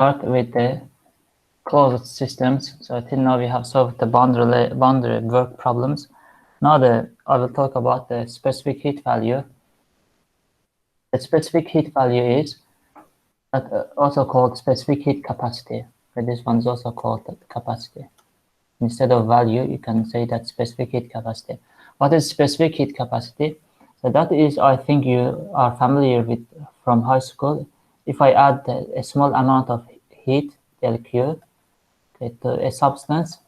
start with the closed systems. So till now we have solved the boundary work problems. Now I will talk about the specific heat value. The specific heat value is also called specific heat capacity. So this one is also called capacity. Instead of value, you can say that specific heat capacity. What is specific heat capacity? So that is, I think you are familiar with from high school. If I add a small amount of heat, del Q, to a substance,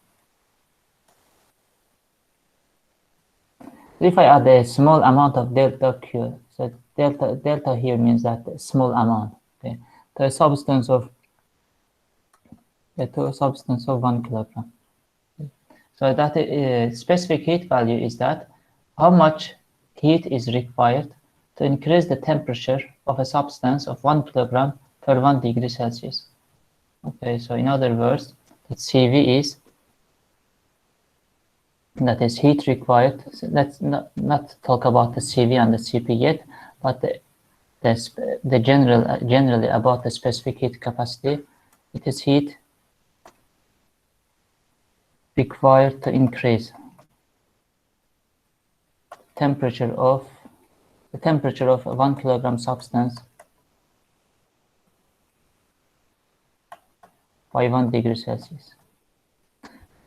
if I add a small amount of delta Q, so delta here means that small amount, okay, to a substance of 1 kilogram. So that specific heat value is that how much heat is required to increase the temperature of a substance of 1 kilogram per 1 degree Celsius. Okay, so in other words, that CV is, that is heat required. So let's not talk about the CV and the CP yet, but generally about the specific heat capacity. It is heat required to increase the temperature of a 1 kilogram substance by 1 degree Celsius.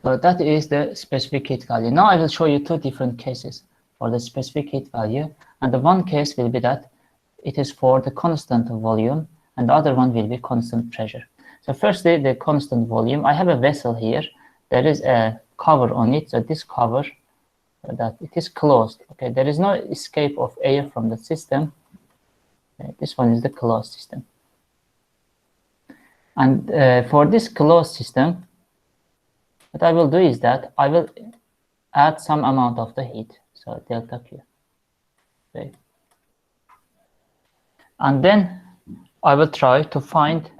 So that is the specific heat value. Now I will show you two different cases for the specific heat value, and the one case will be that it is for the constant volume, and the other one will be constant pressure. So firstly, the constant volume. I have a vessel here. There is a cover on it. So this cover, that it is closed. Okay, there is no escape of air from the system. Okay, this one is the closed system. And for this closed system, what I will do is that I will add some amount of the heat, so delta Q. Okay. And then I will try to find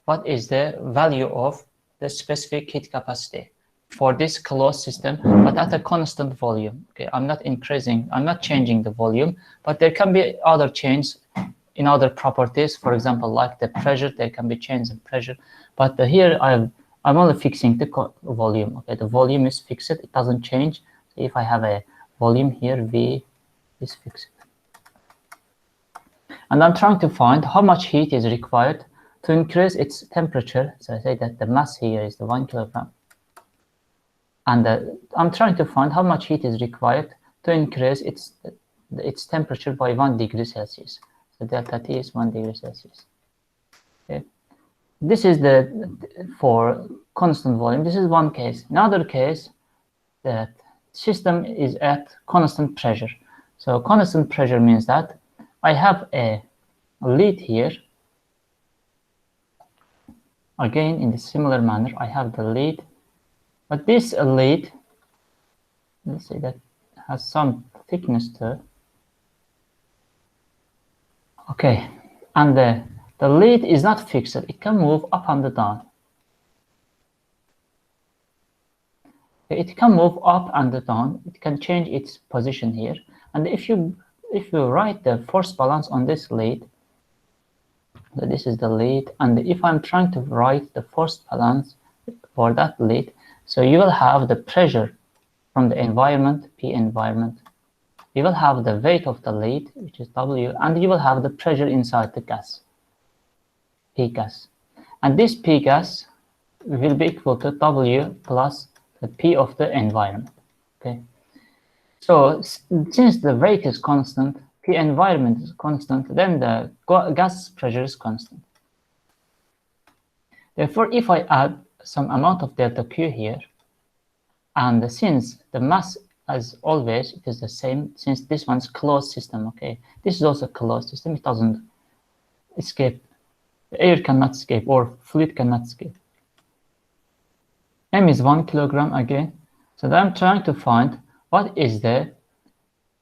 what is the value of the specific heat capacity for this closed system, but at a constant volume. Okay, I'm not changing the volume, but there can be other changes in other properties. For example, like the pressure, there can be change in pressure. But here I'm only fixing the volume. Okay, the volume is fixed; it doesn't change. So if I have a volume here, V is fixed, and I'm trying to find how much heat is required to increase its temperature. So I say that the mass here is the 1 kilogram. And I'm trying to find how much heat is required to increase its temperature by 1 degree Celsius. So delta T is 1 degree Celsius. Okay. This is for constant volume. This is one case. Another case, that system is at constant pressure. So constant pressure means that I have a lid here. Again, in the similar manner, I have the lid. But this lid, let's say that has some thickness to. Okay, and the lid is not fixed. It can move up and down. It can move up and down. It can change its position here. And if you write the force balance on this lid, so this is the lid, and if I'm trying to write the force balance for that lid, so you will have the pressure from the environment, P environment. You will have the weight of the lid, which is W, and you will have the pressure inside the gas, P gas. And this P gas will be equal to W plus the P of the environment. Okay. So since the weight is constant, P environment is constant, then the gas pressure is constant. Therefore, if I add some amount of delta Q here, and since the mass, as always, it is the same, since this one's closed system, okay, this is also a closed system, it doesn't escape, the air cannot escape, or fluid cannot escape. M is 1 kilogram again, so then I'm trying to find what is the,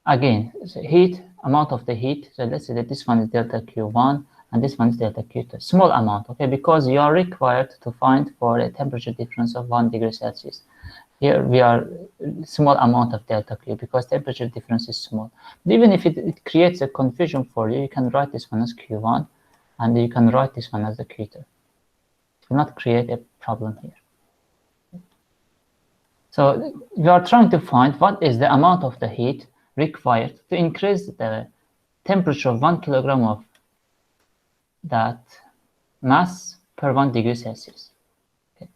again, so heat, amount of the heat. So let's say that this one is delta Q1 and this one is delta Q2, small amount, okay, because you are required to find for a temperature difference of 1 degree Celsius. Here we are small amount of delta Q because temperature difference is small. Even if it creates a confusion for you, you can write this one as Q1 and you can write this one as the Q2. It will not create a problem here. So we are trying to find what is the amount of the heat required to increase the temperature of 1 kilogram of that mass per 1 degree Celsius. Okay.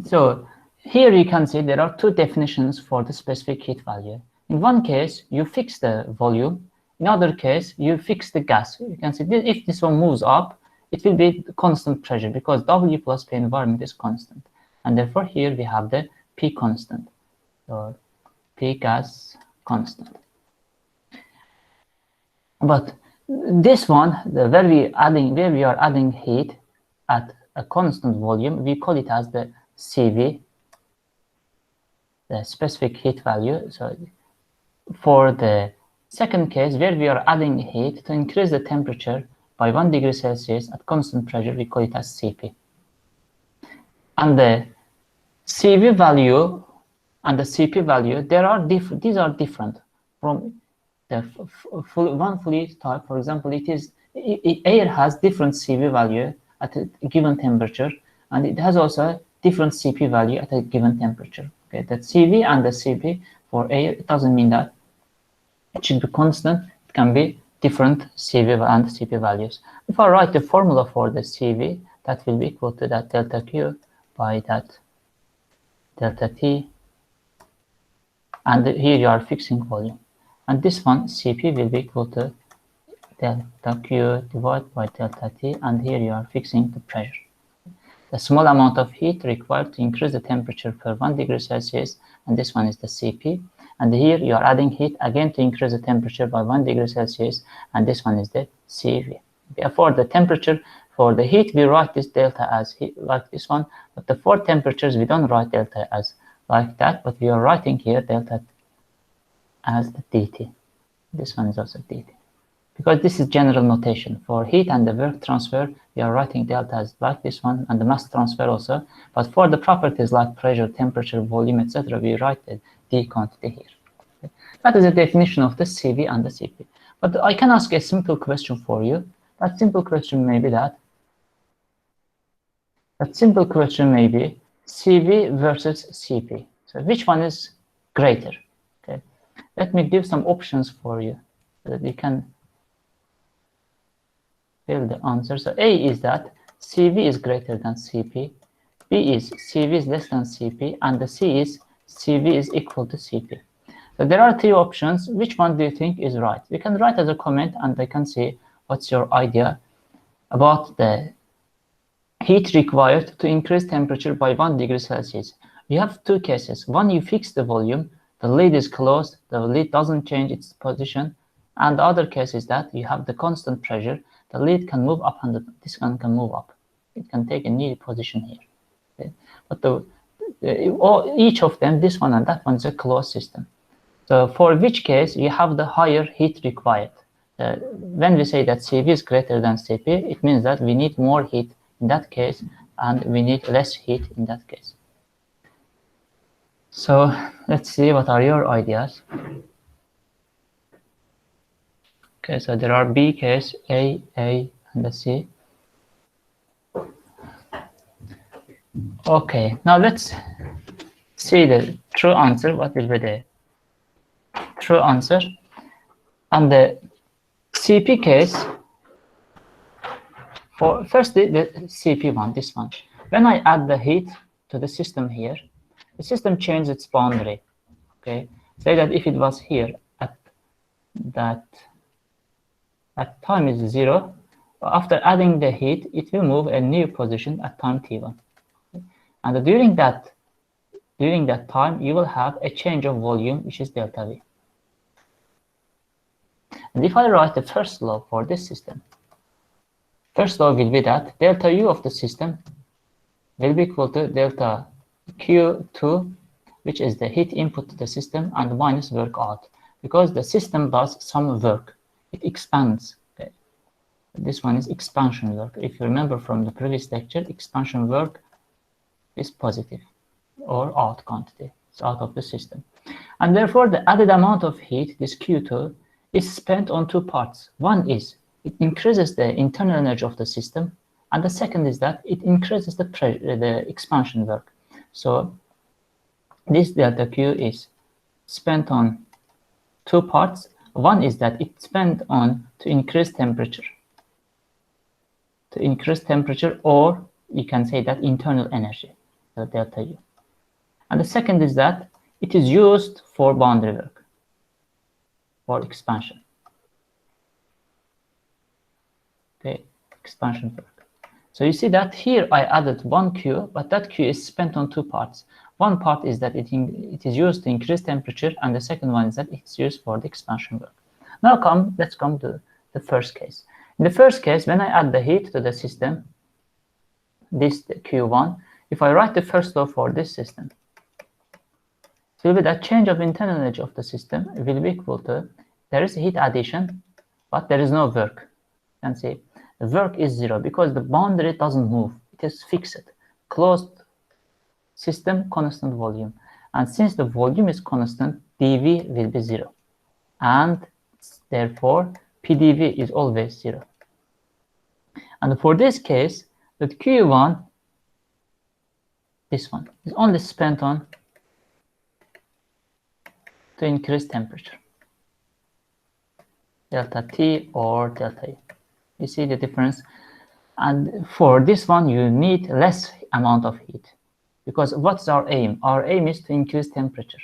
So here you can see there are two definitions for the specific heat value. In one case, you fix the volume. In other case, you fix the gas. You can see this, if this one moves up, it will be constant pressure because W plus P environment is constant. And therefore here we have the P constant, or P gas constant. But this one, where we are adding heat at a constant volume, we call it as the CV, the specific heat value. So for the second case, where we are adding heat to increase the temperature by 1 degree Celsius at constant pressure, we call it as CP. And the CV value and the CP value, these are different from the one fluid type. For example, air has different CV value at a given temperature, and it has also different CP value at a given temperature. Okay, that CV and the CP for air, it doesn't mean that it should be constant. It can be different CV and CP values. If I write the formula for the CV, that will be equal to that delta Q by that delta T, and here you are fixing volume. And this one, CP, will be equal to delta Q divided by delta T, and here you are fixing the pressure. The small amount of heat required to increase the temperature per 1 degree Celsius, and this one is the CP. And here you are adding heat again to increase the temperature by 1 degree Celsius, and this one is the CV. Therefore, the temperature for the heat, we write this delta as heat, like this one, but the for temperatures, we don't write delta as like that, but we are writing here delta as the dt. This one is also dt. Because this is general notation. For heat and the work transfer, we are writing delta as like this one, and the mass transfer also. But for the properties like pressure, temperature, volume, etc., we write the d quantity here. Okay. That is the definition of the CV and the CP. But I can ask a simple question for you. That simple question may be CV versus CP. So which one is greater? Okay. Let me give some options for you so that you can fill the answer. So A is that CV is greater than CP. B is CV is less than CP, and the C is CV is equal to CP. So there are three options. Which one do you think is right? You can write as a comment, and I can see what's your idea about the heat required to increase temperature by 1 degree Celsius. You have two cases. One, you fix the volume, the lid is closed, the lid doesn't change its position. And the other case is that you have the constant pressure, the lid can move up and this one can move up. It can take a new position here. Okay. But each of them, this one and that one, is a closed system. So for which case you have the higher heat required. When we say that CV is greater than CP, it means that we need more heat in that case, and we need less heat in that case. So let's see what are your ideas. Okay, so there are B case, A, and the C. Okay, now let's see the true answer. What will be the true answer? And the CP case, for firstly the CP one, this one. When I add the heat to the system here, the system changes its boundary. Okay, say that if it was here at time is 0, after adding the heat, it will move a new position at time t1. Okay? And during that time, you will have a change of volume, which is delta V. And if I write the first law for this system, first law will be that delta U of the system will be equal to delta Q2, which is the heat input to the system, and minus work out, because the system does some work. It expands. Okay. This one is expansion work. If you remember from the previous lecture, expansion work is positive, or out quantity. It's out of the system. And therefore, the added amount of heat, this Q2, is spent on two parts. One is it increases the internal energy of the system, And the second is that it increases the expansion work. So this delta Q is spent on two parts. One is that it's spent on to increase temperature, or you can say that internal energy, so delta U. And the second is that it is used for boundary work, for expansion. Okay, expansion work. So you see that here I added one Q, but that Q is spent on two parts. One part is that it is used to increase temperature, and the second one is that it's used for the expansion work. Now let's come to the first case. In the first case, when I add the heat to the system, this Q1, if I write the first law for this system, so that change of internal energy of the system will be equal to, there is heat addition, but there is no work. You can see the work is zero because the boundary doesn't move. It is fixed, closed system, constant volume. And since the volume is constant, dV will be zero. And therefore, PdV is always zero. And for this case, the Q1, this one, is only spent on to increase temperature, delta T or delta E. You see the difference? And for this one, you need less amount of heat. Because what's our aim? Our aim is to increase temperature.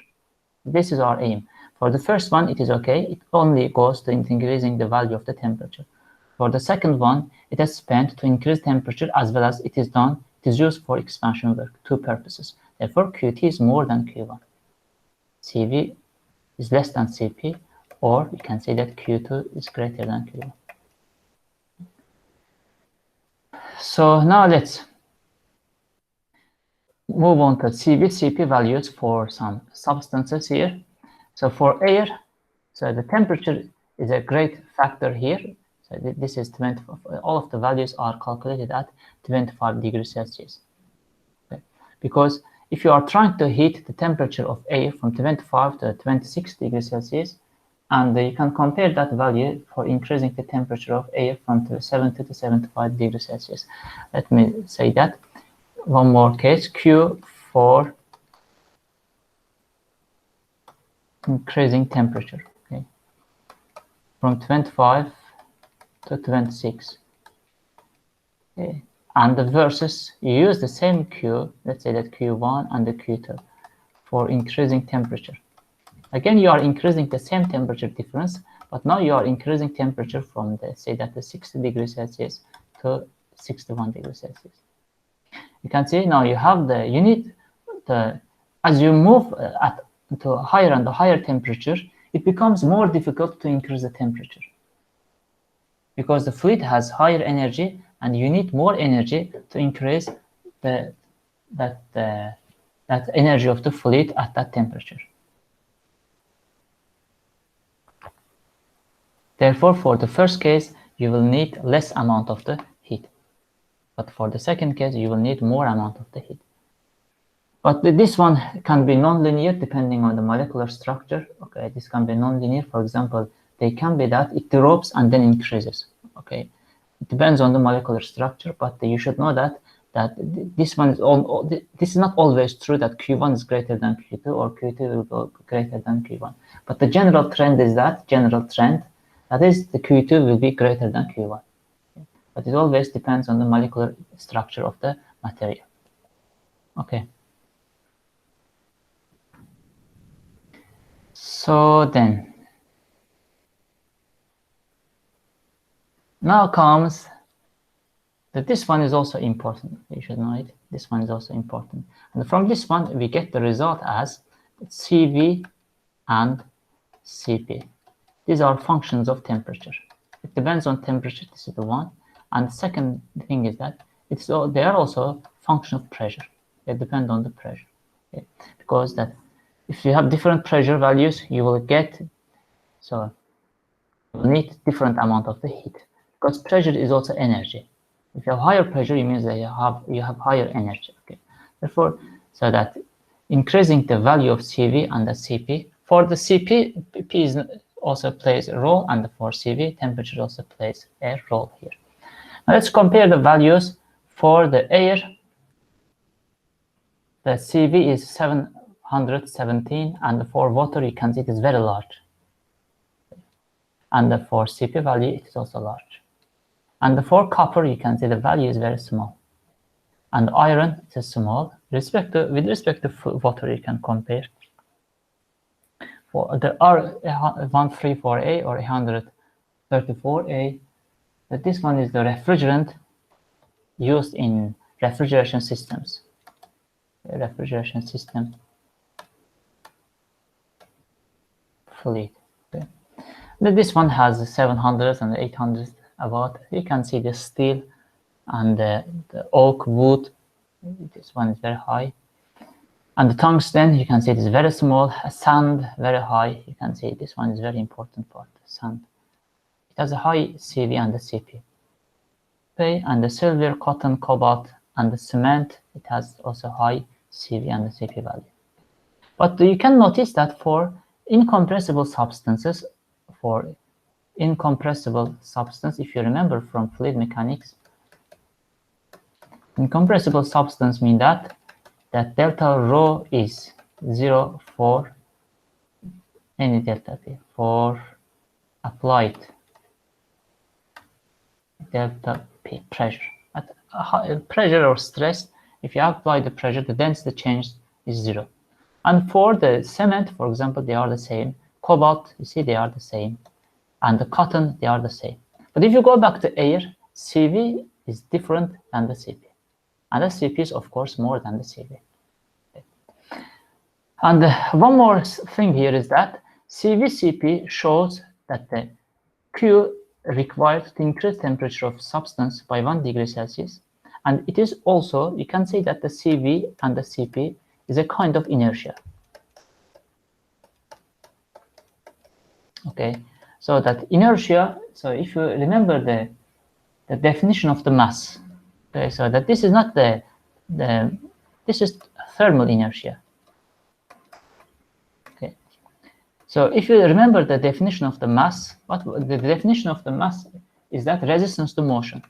This is our aim. For the first one, it is okay. It only goes to increasing the value of the temperature. For the second one, it is spent to increase temperature as well as it is used for expansion work, two purposes. Therefore, Qt is more than Q1. Cv is less than Cp, or you can say that Q2 is greater than Q1. So now let's move on to Cv, Cp values for some substances here. So for air, so the temperature is a great factor here. So this is 25, all of the values are calculated at 25 degrees Celsius. Okay. Because if you are trying to heat the temperature of air from 25 to 26 degrees Celsius, and you can compare that value for increasing the temperature of air from 70 to 75 degrees Celsius. Let me say that. One more case, Q for increasing temperature, okay, from 25 to 26. Okay. And the versus, you use the same Q, let's say that Q1 and the Q2 for increasing temperature. Again, you are increasing the same temperature difference, but now you are increasing temperature from the, say that the 60 degrees Celsius to 61 degrees Celsius. You can see now you have the unit, as you move to higher and higher temperature, it becomes more difficult to increase the temperature. Because the fluid has higher energy and you need more energy to increase that energy of the fluid at that temperature. Therefore, for the first case, you will need less amount of the heat. But for the second case, you will need more amount of the heat. But this one can be nonlinear depending on the molecular structure. Okay, this can be nonlinear. For example, they can be that it drops and then increases. Okay, it depends on the molecular structure, but you should know that this one is this is not always true that Q1 is greater than Q2 or Q2 will go greater than Q1. But the general trend is that is the Q2 will be greater than Q1. But it always depends on the molecular structure of the material. Okay. So then, now comes that this one is also important. You should know it. This one is also important. And from this one, we get the result as Cv and Cp. These are functions of temperature. It depends on temperature. This is the one. And the second thing is that they are also function of pressure. They depend on the pressure. Okay? Because that if you have different pressure values, you will get, so you will need different amount of the heat. Because pressure is also energy. If you have higher pressure, it means that you have higher energy. Okay. Therefore, so that increasing the value of Cv and the Cp. For the Cp, P also plays a role, and for Cv, temperature also plays a role here. Let's compare the values for the air. The CV is 717, and for water, you can see it is very large. And for CP value, it is also large. And for copper, you can see the value is very small. And iron, it is small. With respect to water, you can compare. For the R134A or 134A, this one is the refrigerant used in refrigeration systems. Refrigeration system fluid. Okay. This one has 700 and 800 about. You can see the steel and the oak wood. This one is very high. And the tungsten, you can see it is very small. Sand, very high. You can see this one is very important part, sand. It has a high CV and the CP. Okay. And the silver, cotton, cobalt, and the cement, it has also high CV and the CP value. But you can notice that for incompressible substances, if you remember from fluid mechanics, incompressible substance mean that delta rho is 0 for any delta P, for applied delta P pressure. At pressure or stress, if you apply the pressure, the density change is 0. And for the cement, for example, they are the same. Cobalt, you see, they are the same. And the cotton, they are the same. But if you go back to air, CV is different than the CP. And the CP is, of course, more than the CV. Okay. And one more thing here is that CV-CP shows that the Q required to increase temperature of substance by 1 degree Celsius. And it is also, you can say that the CV and the CP is a kind of inertia. Okay, so that inertia, so if you remember the definition of the mass, okay, so that this is not this is thermal inertia. Okay, so if you remember the definition of the mass, the definition of the mass is that resistance to motion.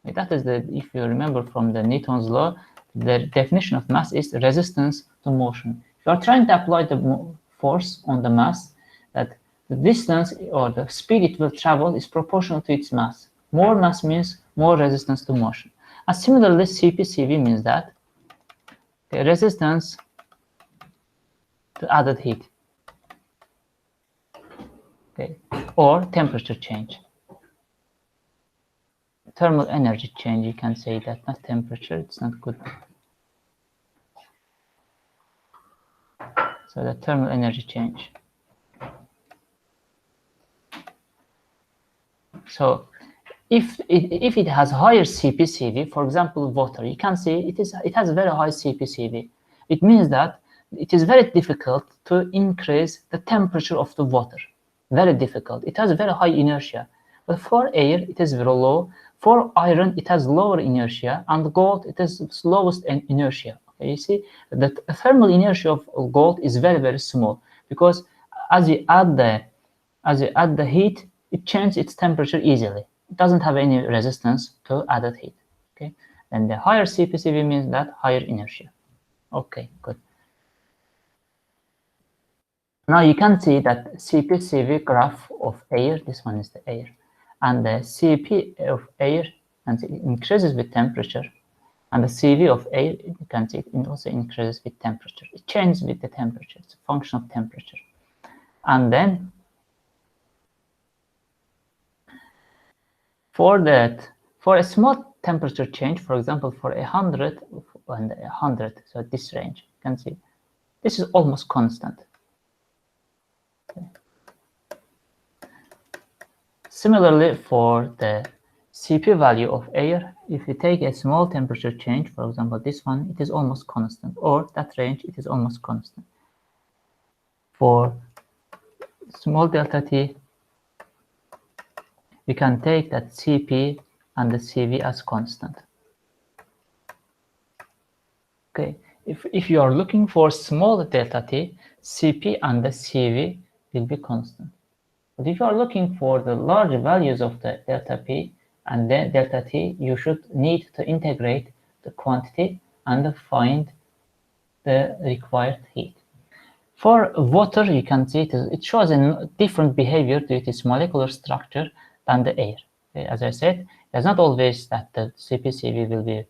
Okay, that is if you remember from the Newton's law, the definition of mass is resistance to motion. If you are trying to apply the force on the mass, that the distance or the speed it will travel is proportional to its mass. More mass means more resistance to motion. And similarly, CP-CV means that the resistance to added heat, okay, or temperature change. Thermal energy change, you can say that, not temperature, it's not good. So the thermal energy change. So if it has higher CP-CV, for example, water, you can see it has very high CP-CV. It means that it is very difficult to increase the temperature of the water. Very difficult. It has very high inertia. But for air, it is very low. For iron, it has lower inertia, and gold, it has slowest inertia. Okay, you see, the thermal inertia of gold is very, very small, because as you add the heat, it changes its temperature easily. It doesn't have any resistance to added heat. Okay, and the higher CP-CV means that higher inertia. Okay, good. Now you can see that CP-CV graph of air, this one is the air, and the CP of air, and it increases with temperature, and the CV of air, you can see it also increases with temperature. It changes with the temperature. It's a function of temperature. And then for a small temperature change, for example, for 100 and 100, so this range, you can see this is almost constant. Okay. Similarly, for the CP value of air, if you take a small temperature change, for example, this one, it is almost constant, or that range, it is almost constant. For small delta T, we can take that CP and the CV as constant. Okay, if you are looking for small delta T, CP and the CV will be constant. But if you are looking for the large values of the delta P and then delta T, you should need to integrate the quantity and find the required heat. For water, you can see it shows a different behavior to its molecular structure than the air. Okay, as I said, it's not always that the CP/Cv will be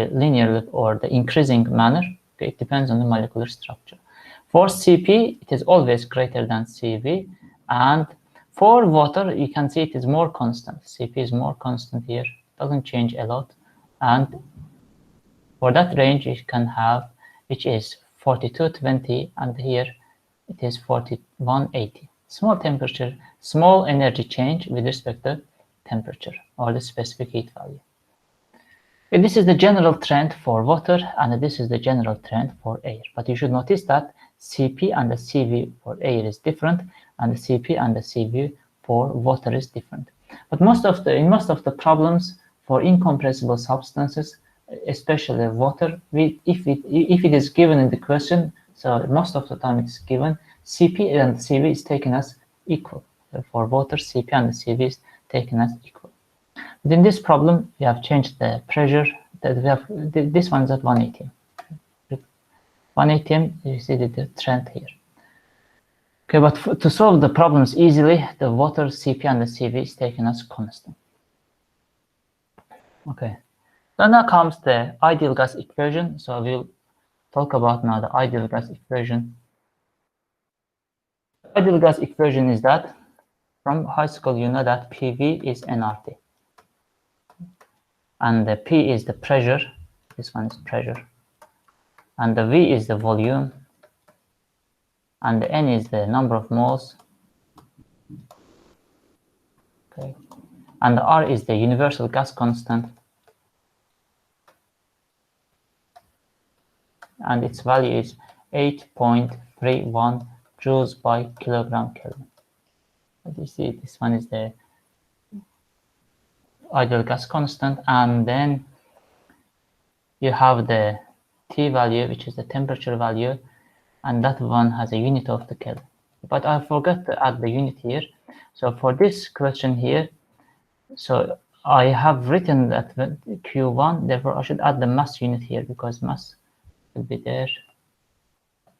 linear or the increasing manner. Okay, it depends on the molecular structure. For Cp, it is always greater than Cv, and for water, you can see it is more constant. Cp is more constant here, doesn't change a lot, and for that range, you can have, which is 4220, and here it is 4180. Small temperature, small energy change with respect to temperature or the specific heat value. And this is the general trend for water, and this is the general trend for air. But you should notice that Cp and the Cv for air is different, and the Cp and the Cv for water is different. But in most of the problems for incompressible substances, especially water, if it is given in the question, so most of the time it's given, Cp and Cv is taken as equal. For water, Cp and the Cv is taken as equal. But in this problem, we have changed the pressure. That we have this one is at 1 atm. 1 atm, you see the trend here. Okay, but to solve the problems easily, the water, Cp and the Cv is taken as constant. Okay. So now comes the ideal gas equation. So we'll talk about now the ideal gas equation. The ideal gas equation is that from high school you know that PV is nRT. And the P is the pressure. This one is pressure. And the V is the volume. And the N is the number of moles. Okay. And the R is the universal gas constant. And its value is 8.31 joules by kilogram Kelvin. As you see, this one is the ideal gas constant, and then you have the T value, which is the temperature value, and that one has a unit of the Kelvin. But I forgot to add the unit here. So for this question here, so I have written that Q1, therefore I should add the mass unit here because mass should be there.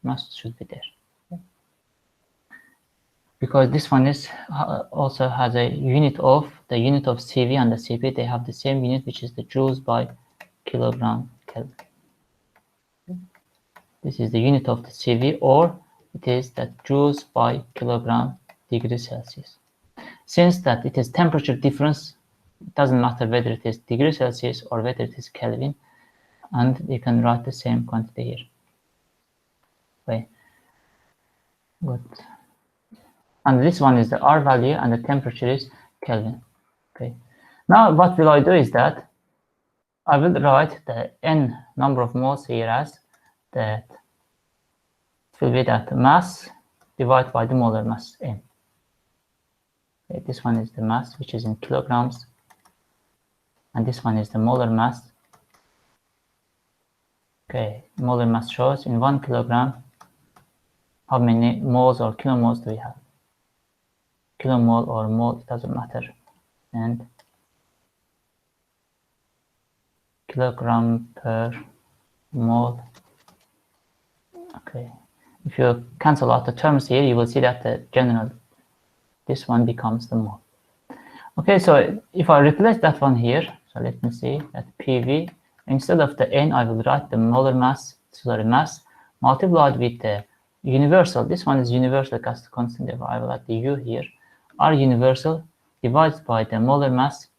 Mass should be there. Because this one is also has a unit of the unit of Cv and the Cp. They have the same unit, which is the joules by kilogram Kelvin. This is the unit of the Cv, or it is that joules by kilogram degree Celsius. Since that it is temperature difference, it doesn't matter whether it is degree Celsius or whether it is Kelvin, and you can write the same quantity here. Okay. Good. And this one is the R value, and the temperature is Kelvin. Okay. Now what will I do is that I will write the N number of moles here as that it will be that mass divided by the molar mass N. Okay, this one is the mass, which is in kilograms, and this one is the molar mass. Okay, molar mass shows in 1 kilogram how many moles or kilomoles do we have. Kilomole or mole, it doesn't matter. And kilogram per mole. Okay, if you cancel out the terms here, you will see that the general, this one becomes the mole. Okay, so if I replace that one here, so let me see that PV, instead of the N, I will write the molar mass, mass multiplied with the universal. This one is universal gas constant, therefore I will add the U here. R universal divided by the molar mass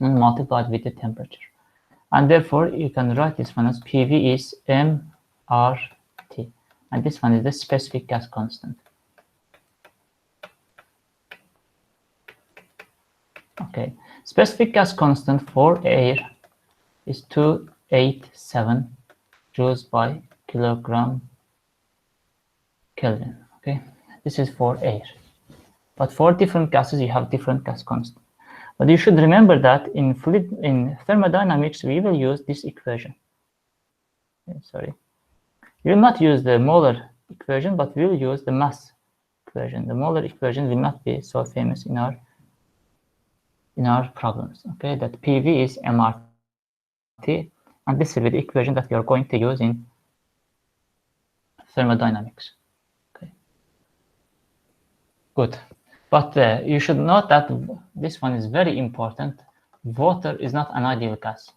and multiplied with the temperature. And therefore, you can write this one as PV is mRT. And this one is the specific gas constant. Okay, specific gas constant for air is 287 joules by kilogram Kelvin. Okay, this is for air. But for different gases, you have different gas constant. But you should remember that in thermodynamics, we will use this equation. Okay, sorry. We will not use the molar equation, but we will use the mass equation. The molar equation will not be so famous in our in our problems. Okay, that PV is MRT, and this will be the equation that we are going to use in thermodynamics. Okay, good. But you should note that this one is very important. Water is not an ideal gas.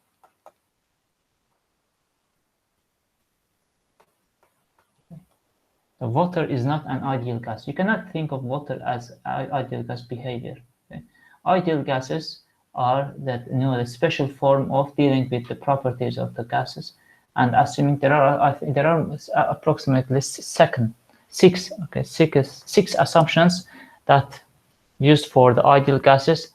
The water is not an ideal gas. You cannot think of water as ideal gas behavior. Okay? Ideal gases are that the special form of dealing with the properties of the gases, and assuming there are approximately six assumptions that used for the ideal gases.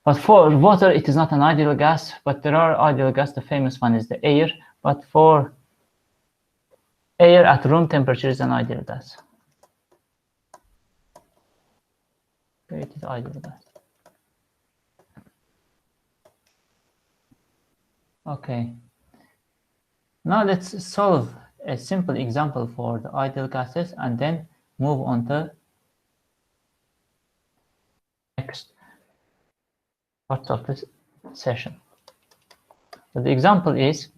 But for water, it is not an ideal gas, but there are ideal gas. The famous one is the air. But for air at room temperature is an ideal gas. Okay, it is ideal gas. Okay. Now let's solve a simple example for the ideal gases and then move on to next part of this session. So the example is,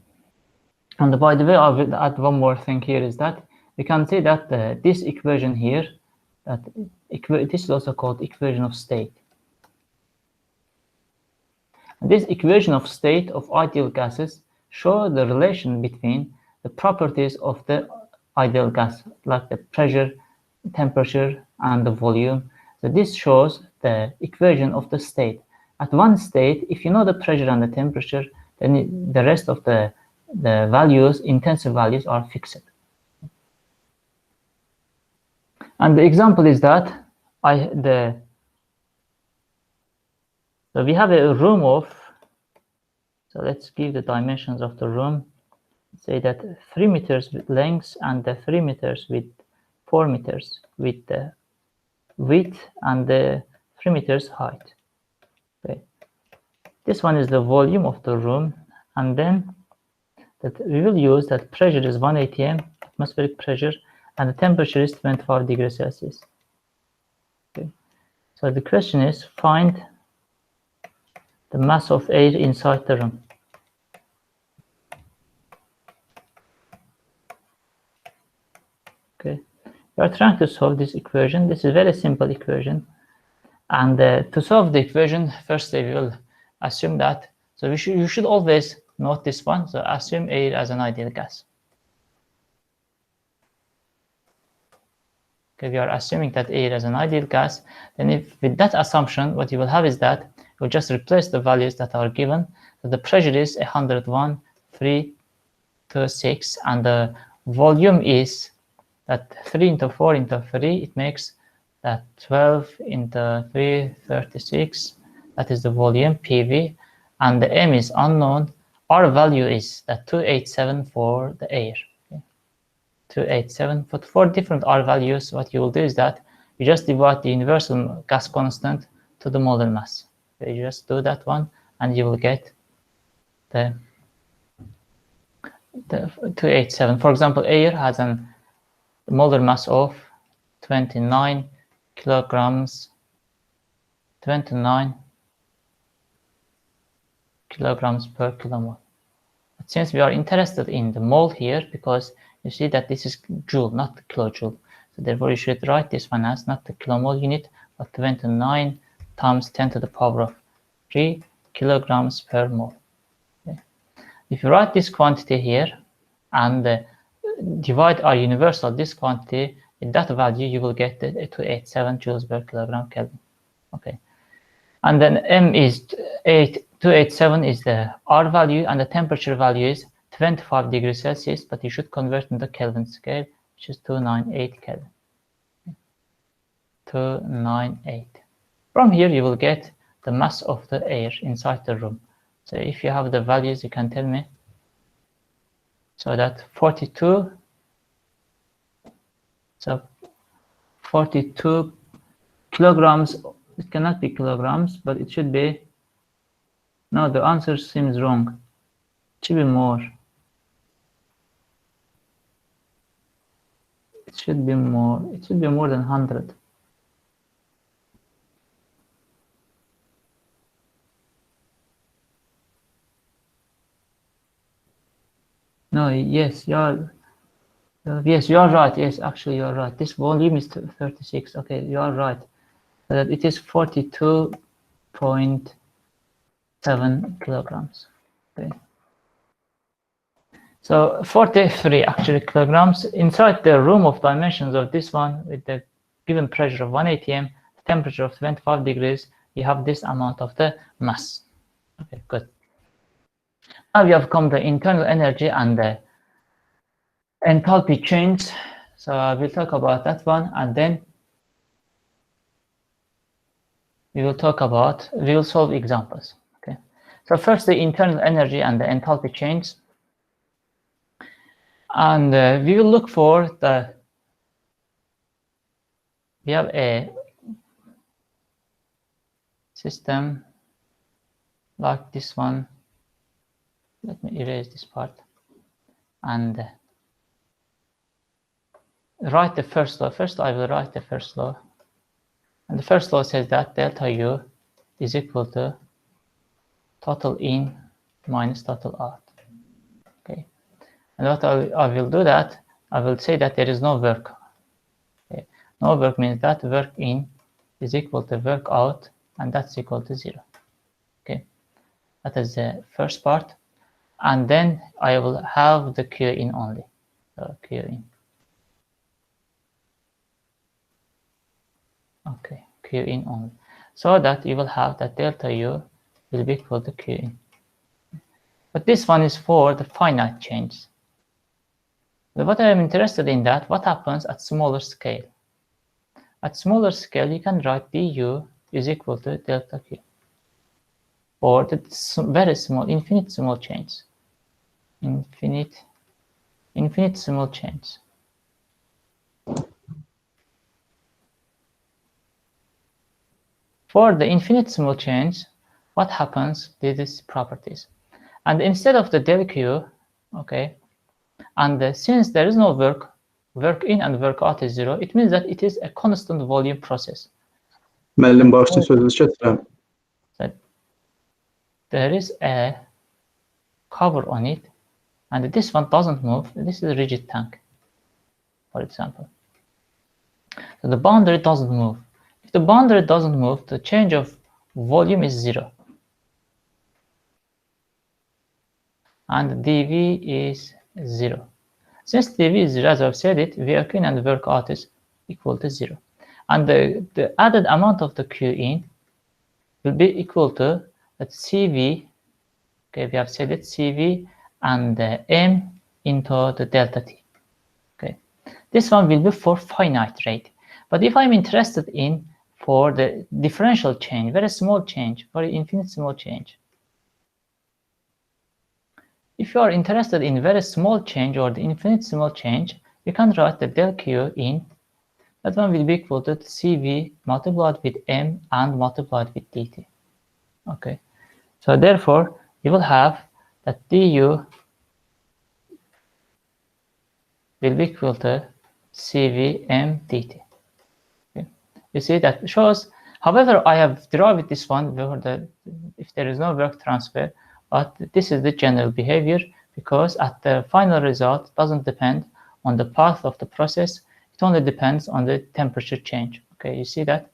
and by the way, I will add one more thing here, is that we can see that this equation here, this is also called equation of state. And this equation of state of ideal gases show the relation between the properties of the ideal gas, like the pressure, temperature, and the volume. So this shows the equation of the state. At one state, if you know the pressure and the temperature, then the rest of the values, intensive values, are fixed. And the example is that so we have a room of, so let's give the dimensions of the room. Say that 3 meters with length and 3 meters with 4 meters with the width and 3 meters height. Okay. This one is the volume of the room, and then that we will use that pressure is 1 atm, atmospheric pressure, and the temperature is 25 degrees Celsius. Okay. So the question is, find the mass of air inside the room. Okay, we are trying to solve this equation. This is a very simple equation, and to solve the equation, firstly we will assume that. So you should always note this one. So assume air as an ideal gas. Okay, we are assuming that air as an ideal gas. Then, if with that assumption, what you will have is that you just replace the values that are given. So the pressure is 101, 3, 2, 6, and the volume is that 3 into 4 into 3, it makes that 12 into 3, 36. That is the volume, PV, and the M is unknown. R value is that 287 for the air. Okay. 287. But for different R values, what you will do is that you just divide the universal gas constant to the molar mass. Okay, you just do that one, and you will get the 287. For example, air has an molar mass of 29 kilograms, 29 kilograms per kilomole. But since we are interested in the mole here, because you see that this is joule, not the kilojoule, so therefore you should write this one as not the kilomole unit, but 29 times 10 to the power of 3 kilograms per mole. Okay. If you write this quantity here and divide our universal this quantity, in that value you will get the 287 joules per kilogram Kelvin. Okay, and then M is 287 is the R value, and the temperature value is 25 degrees Celsius, but you should convert into Kelvin scale, which is 298 Kelvin. 298. From here you will get the mass of the air inside the room. So if you have the values, you can tell me. So that 42. So 42 kilograms. It cannot be kilograms, but it should be. No, the answer seems wrong. It should be more. It should be more. It should be more than 100. No, yes, yes, you are right. Yes, actually, you are right. This volume is 36. Okay, you are right. So that it is 42.7 kilograms. Okay. So 43 actually kilograms inside the room of dimensions of this one with the given pressure of 1 atm, temperature of 25 degrees, you have this amount of the mass. Okay, good. Now we have come the internal energy and the enthalpy change. So I will talk about that one, and then we will solve examples. Okay. So first the internal energy and the enthalpy change. And we will look for we have a system like this one. Let me erase this part and write the first law. First, I will write the first law. And the first law says that delta U is equal to total in minus total out. Okay. And what I will do that, I will say that there is no work. Okay. No work means that work in is equal to work out, and that's equal to 0. Okay. That is the first part. And then I will have the Q in only. So Q in. Okay, Q in only. So that you will have that delta U will be equal to Q in. But this one is for the finite change. But what I am interested in that, what happens at smaller scale? At smaller scale, you can write du is equal to delta Q. Or the very small, infinite small change. Infinite small change. For the infinite small change, what happens to these properties? And instead of the del Q, okay, and since there is no work in and work out is 0, it means that it is a constant volume process. Müəllim başını sözünüzü kəsirəm. So there is a cover on it, and this one doesn't move. This is a rigid tank, for example. So the boundary doesn't move. If the boundary doesn't move, the change of volume is 0. And dV is 0. Since dV is 0, as I've said it, work in and work out is equal to 0. And the added amount of the Q in will be equal to that CV, okay, we have said it, CV and M into the delta T. Okay, this one will be for finite rate. But if I'm interested in for the differential change, very small change, very infinite small change, if you are interested in very small change or the infinite small change, you can write the del Q in. That one will be equal to CV multiplied with M and multiplied with dt. Okay, so therefore you will have that du will be equal to CV M dt. Okay. You see that shows. However, I have derived this one if there is no work transfer, but this is the general behavior because at the final result doesn't depend on the path of the process. It only depends on the temperature change. Okay, you see that?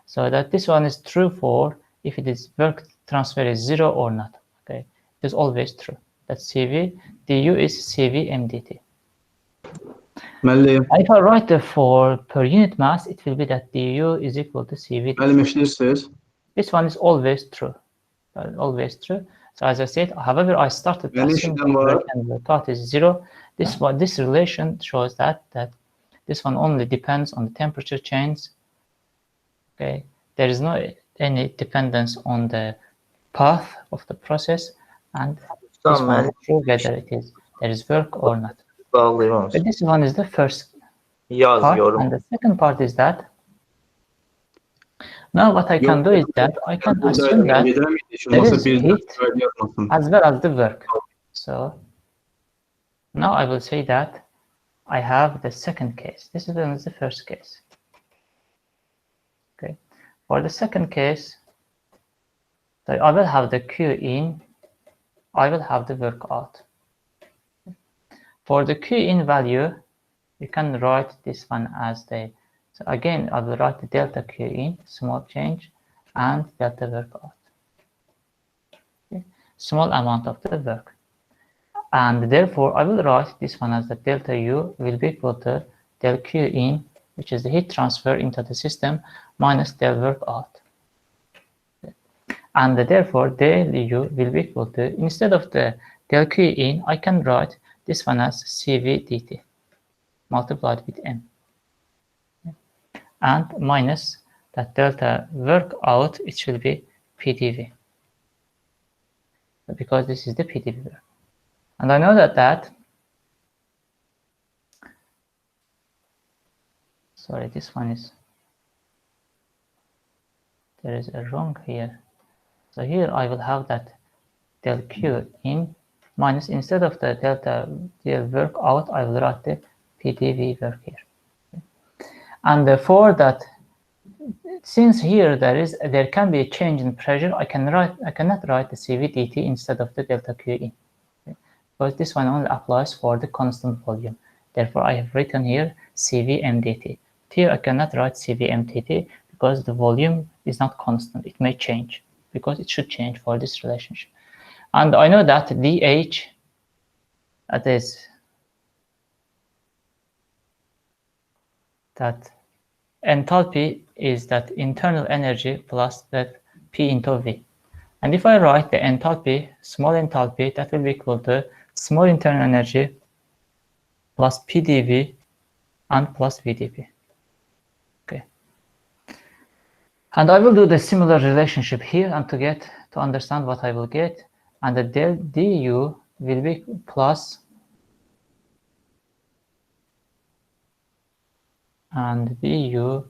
So that this one is true for if it is work transfer is 0 or not. Okay, it is always true. That CV du is CV mdt. Müəllim. If I write the for per unit mass, it will be that du is equal to CV. Müəllim eşidirsiniz? This one is always true. Always true. So as I said, however, I started assuming work and work out is 0. This relation shows that this one only depends on the temperature change. Okay, there is no any dependence on the path of the process, and this one is true whether there is work or not. But this one is the first part, and the second part is that now what I can do is that I can assume that there is heat as well as the work. So now I will say that I have the second case. This is the first case. Okay, for the second case, so I will have the Q in, I will have the work out. For the Q in value, you can write this one as the, so again, I will write the delta Q in, small change, and delta work out. Okay. Small amount of the work. And therefore, I will write this one as the delta U will be equal to del Q in, which is the heat transfer into the system, minus del work out. And therefore, del U will be equal to, instead of the del Q in, I can write this one as CV dt multiplied with M. And minus that delta work out, it should be PDV. Because this is the PDV work. And I know that sorry, this one is, there is a wrong here. So here I will have that del Q in minus, instead of the delta work out, I will write the PDV work here. And for that, since here there can be a change in pressure, I cannot write the CV dt instead of the delta Q in. Because this one only applies for the constant volume. Therefore, I have written here CV mdt. Here I cannot write CV mdt because the volume is not constant. It may change, because it should change for this relationship. And I know that dH, that is that enthalpy is that internal energy plus that P into V. And if I write the enthalpy, small enthalpy, that will be equal to small internal energy plus PDV and plus VdP. Okay. And I will do the similar relationship here, and to understand what I will get, and the del du will be plus, and du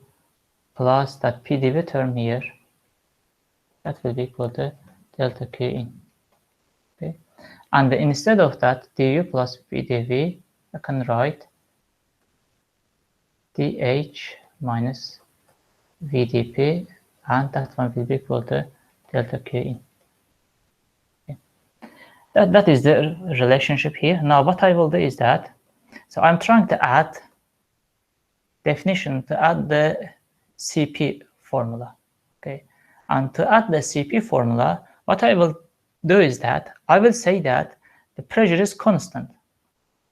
plus that PDV term here, that will be equal to delta Q in. Okay. And instead of that du plus PDV, I can write dH minus VdP, and that one will be equal to delta Q in. Okay. That is the relationship here. Now what I will do is that, so I'm trying to add definition, to add the CP formula. Okay. And to add the CP formula, what I will do is that I will say that the pressure is constant.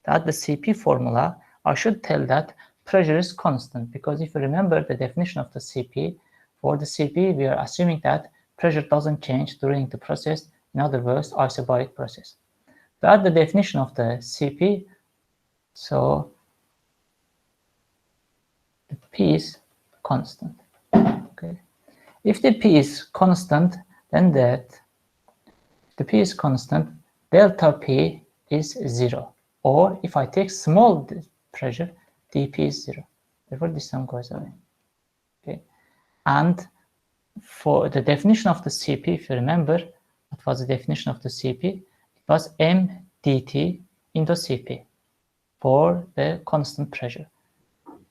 To add the CP formula, I should tell that pressure is constant, because if you remember the definition of the CP, for the CP we are assuming that pressure doesn't change during the process, in other words, isobaric process. To add the definition of the CP, so the P is constant. Okay. If the P is constant, then that the P is constant, delta P is 0. Or if I take small pressure, dP is 0. Therefore, this term goes away. Okay. And for the definition of the CP, if you remember, what was the definition of the CP? It was m dt into Cp for the constant pressure.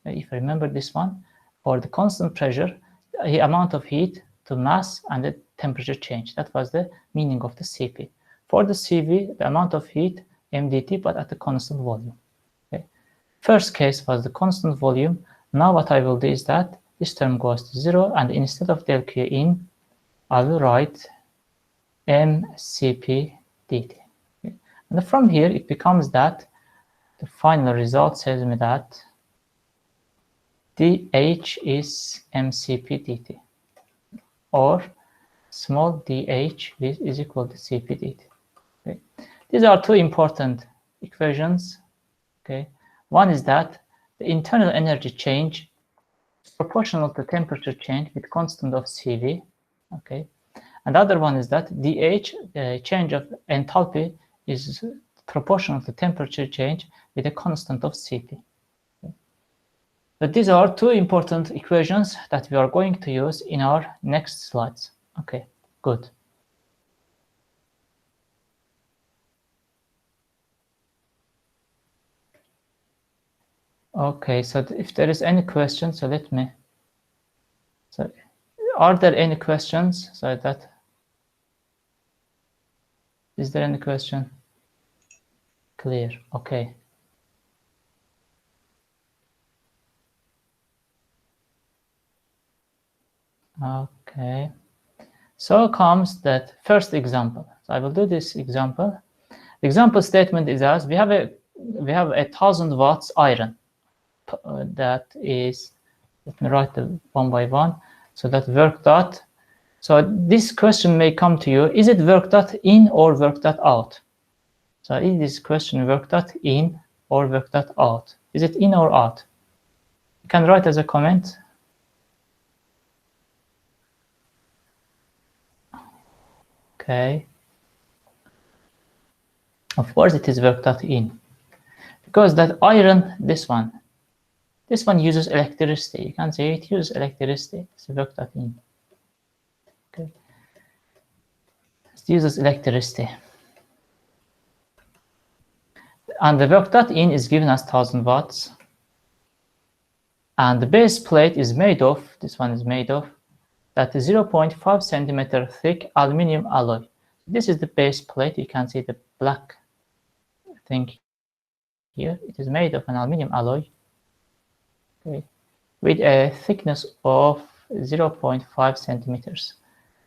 If you remember this one, for the constant pressure, the amount of heat to mass and the temperature change. That was the meaning of the Cp. For the Cv, the amount of heat mdt, but at the constant volume. Okay. First case was the constant volume. Now what I will do is that this term goes to 0, and instead of del Q in, I will write mCp dt. Okay. And from here, it becomes that the final result says me that dH is mCp dt, or small dH is equal to Cp dt. Okay. These are two important equations. Okay. One is that the internal energy change is proportional to temperature change with constant of Cv. Okay. And the other one is that dH, the change of enthalpy, is proportional to temperature change with a constant of Cp. Okay. But these are two important equations that we are going to use in our next slides. Okay, good. Okay, so if there is any questions, so let me. So, are there any questions? So that. Is there any question? Clear. Okay. Okay. So comes that first example. So I will do this example. The example statement is as we have a 1000 watts iron that is, let me write them one by one. So that work dot. So this question may come to you: is it work dot in or work dot out? So is this question work dot in or work dot out? Is it in or out? You can write as a comment. Okay. Of course it is work dot in, because that iron, this one uses electricity. You can say it uses electricity. It's work dot in. Okay. It uses electricity. And the work dot in is given as 1000 watts. And the base plate is made of, this one is made of, that is 0.5 centimeter thick aluminum alloy. This is the base plate. You can see the black thing here. It is made of an aluminum alloy, okay, with a thickness of 0.5 centimeters.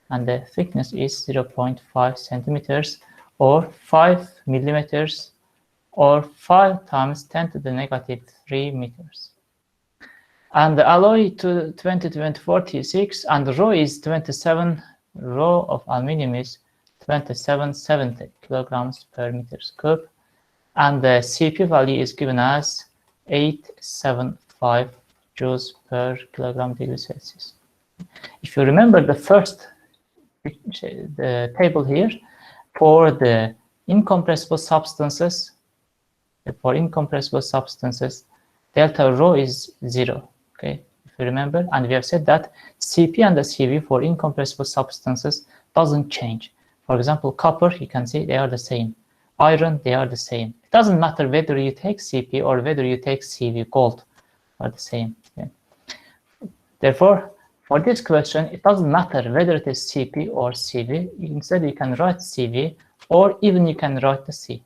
And the thickness is 0.5 centimeters or 5 millimeters or 5 times 10 to the negative 3 meters. And the alloy to 20 to 46, and the rho is 27, rho of aluminum is 2770 kilograms per meters cube. And the CP value is given as 875 joules per kilogram degree Celsius. If you remember the first the table here, for the incompressible substances, delta rho is 0. Okay, if you remember, and we have said that Cp and the Cv for incompressible substances doesn't change. For example, copper, you can see they are the same. Iron, they are the same. It doesn't matter whether you take Cp or whether you take Cv, gold are the same. Okay. Therefore, for this question, it doesn't matter whether it is Cp or Cv. Instead, you can write Cv, or even you can write the C,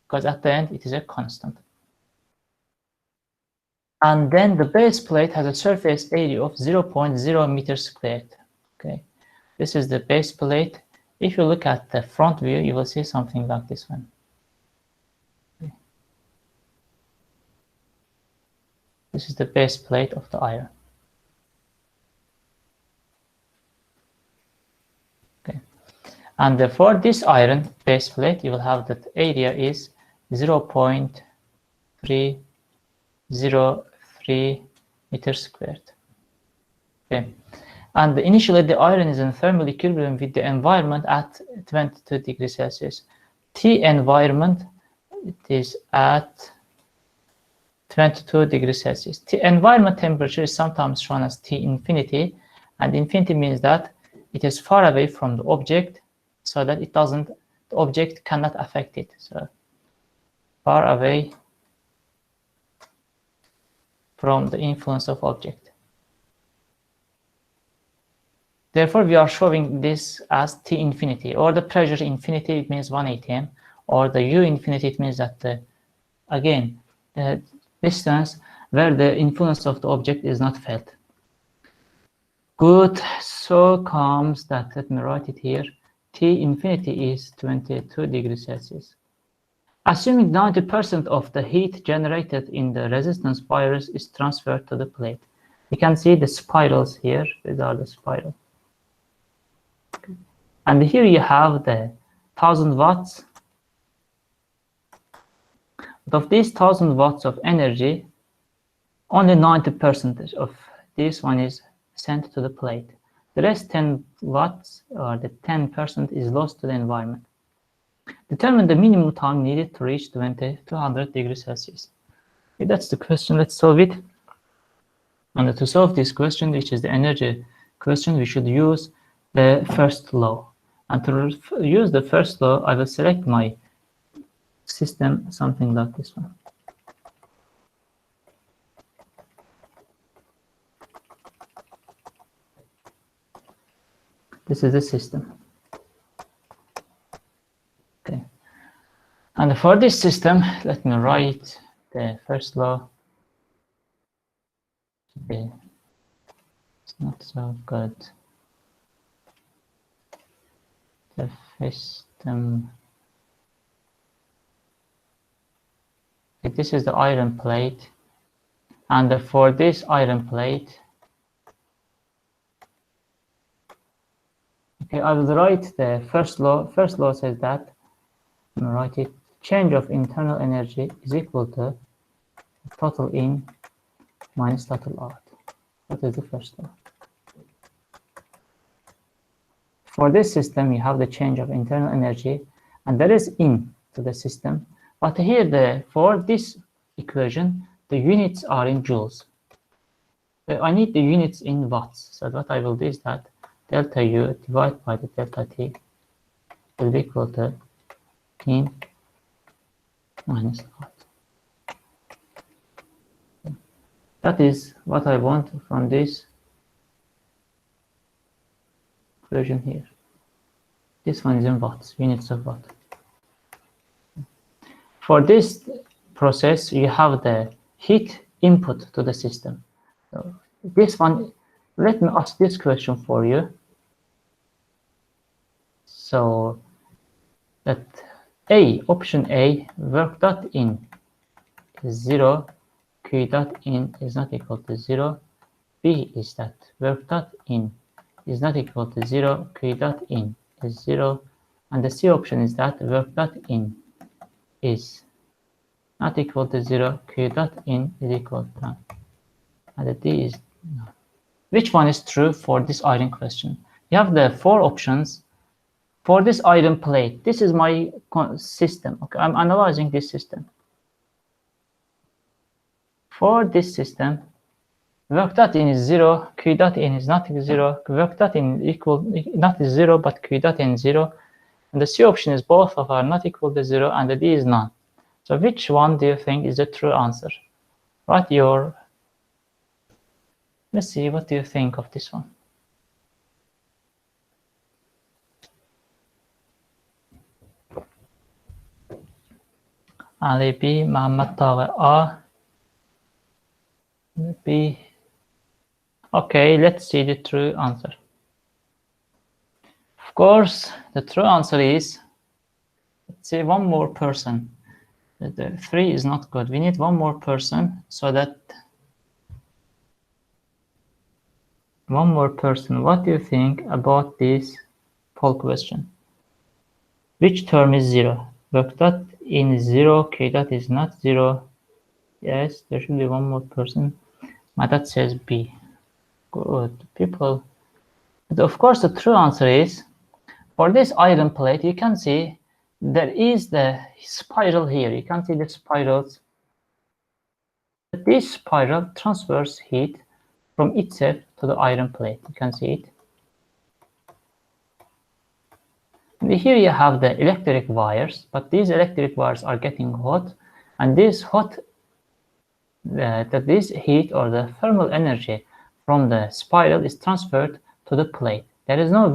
because at the end, it is a constant. And then the base plate has a surface area of 0.0 meters squared. Okay, this is the base plate. If you look at the front view, you will see something like this one. Okay. This is the base plate of the iron. Okay, and for this iron base plate, you will have that area is 0.303 meters squared. Okay, and initially the iron is in thermal equilibrium with the environment at 22 degrees Celsius. T environment, it is at 22 degrees Celsius. T environment temperature is sometimes shown as T infinity, and infinity means that it is far away from the object, so that the object cannot affect it. So far away from the influence of object. Therefore, we are showing this as T infinity, or the pressure infinity, it means 1 atm, or the U infinity, it means that the distance where the influence of the object is not felt. Good, so comes that, let me write it here, T infinity is 22 degrees Celsius. Assuming 90% of the heat generated in the resistance wires is transferred to the plate. You can see the spirals here. These are the spirals. Okay. And here you have the 1000 watts. But of these 1000 watts of energy, only 90% of this one is sent to the plate. The rest 10 watts, or the 10%, is lost to the environment. Determine the minimum time needed to reach 200 degrees Celsius. Okay, that's the question. Let's solve it. And to solve this question, which is the energy question, we should use the first law. And to use the first law, I will select my system, something like this one. This is the system. Okay. And for this system, let me write the first law. Okay. not so good. The system. This is the iron plate, and for this iron plate, okay, I will write the first law. First law says that, I'm gonna write it, change of internal energy is equal to total in minus total out. That is the first law. For this system, you have the change of internal energy, and that is in to the system. But here, for this equation, the units are in joules. I need the units in watts. So what I will do is that delta U divided by the delta T will be equal to in minus out. That is what I want from this equation here. This one is in watts, units of watt. For this process, you have the heat input to the system. So this one, let me ask this question for you. So that option A, work dot in is 0, Q dot in is not equal to 0. B is that work dot in is not equal to 0, Q dot in is 0. And the C option is that work dot in is not equal to 0, Q dot in is equal to 1. And the D is no. Which one is true for this iron question? You have the 4 options. For this iron plate, this is my system. Okay, I'm analyzing this system. For this system, work dot in is 0, Q dot in is not 0, work dot in equal not 0, but Q dot in 0. And the C option is both of are not equal to 0, and the D is none. So which one do you think is the true answer? Write your, let's see, what do you think of this one? Ali B, Muhammad Tagher A, B. Okay, let's see the true answer. Of course, the true answer is, let's say, one more person. The 3 is not good. We need one more person, so that one more person. What do you think about this poll question? Which term is 0? Work dot in is 0, Q dot is not 0. Yes, there should be one more person. My dot says B. Good. People. But of course, the true answer is, for this iron plate, you can see there is the spiral here. You can see the spirals. This spiral transfers heat from itself to the iron plate. You can see it. And here you have the electric wires, but these electric wires are getting hot, and this this heat or the thermal energy from the spiral is transferred to the plate. There is no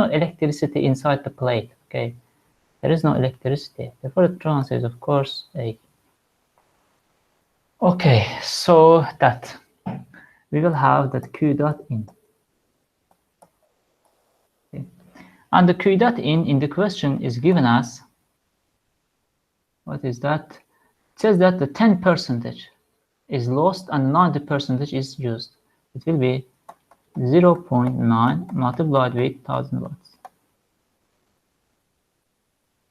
electricity inside the plate. Okay, there is no electricity. Therefore, the true answer is, of course, A. Okay, so that we will have that Q dot in. Okay. And the Q dot in the question is given as, what is that? It says that the 10% is lost and 90% is used. It will be 0.9 multiplied with 1000 watts.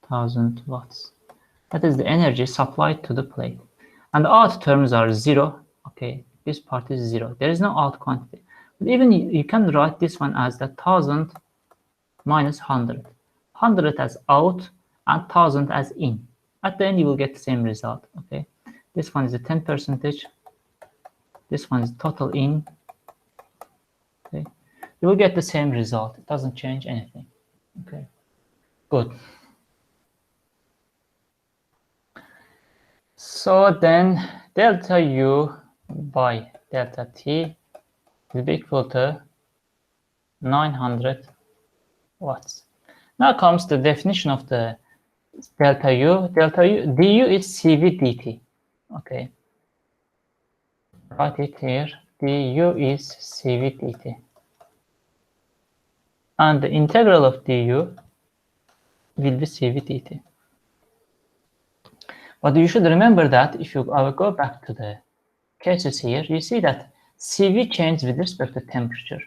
1000 watts. That is the energy supplied to the plate. And the out terms are 0. Okay, this part is 0. There is no out quantity. But even you can write this one as the 1000 minus 100. 100 as out and 1000 as in. At the end, you will get the same result. Okay, this one is the 10%. This one is total in. Okay, you will get the same result. It doesn't change anything. Okay, good. So then delta U by delta T will be equal to 900 watts. Now comes the definition of the delta U. Delta U, du is CV dt. Okay, write it here. du is CV dt. And the integral of du will be CV dt. But you should remember that if you go back to the cases here, you see that CV changes with respect to temperature.